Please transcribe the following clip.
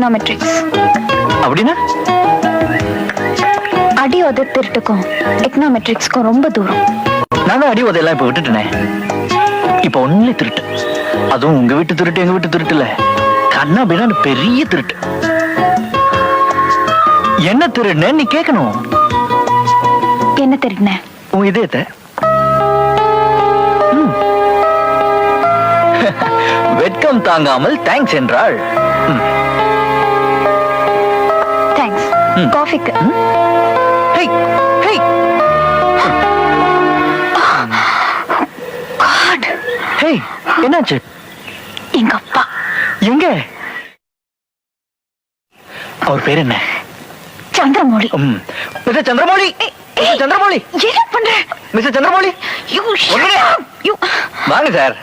Econometrics. அப்படின்னா அடி உத திருட்டுக்கும் எக்கனாமெட்ரிக்ஸ்க்கும் ரொம்ப தூரம். நான் தான் அடி உதையெல்லாம் இப்ப விட்டுட்டேனே. இப்ப ஒன்லி திருட்டு, அதுவும் உங்க வீட்டு திருட்டு எங்க வீட்டு திருட்டு இல்ல, கண்ணா பின்னா பெரிய திருட்டு. என்ன திருடுன நீ கேட்கணும். என்ன திருடின? உன் இதயத்தை. வெட்கம் தாங்காமல் தேங்க்ஸ் என்றாள். தேங்க்ஸ். காஃபிக்கு. ஹே ஹே காட். ஹே என்னாச்சு? எங்க அப்பா. எங்க? அவர் பேர் என்ன? சந்திரமௌலி. மிஸ்டர் சந்திரமௌலி. மிஸ்டர் சந்திரமௌலி. என்ன பண்ற? மிஸ்டர் சந்திரமௌலி. வாங்க சார்.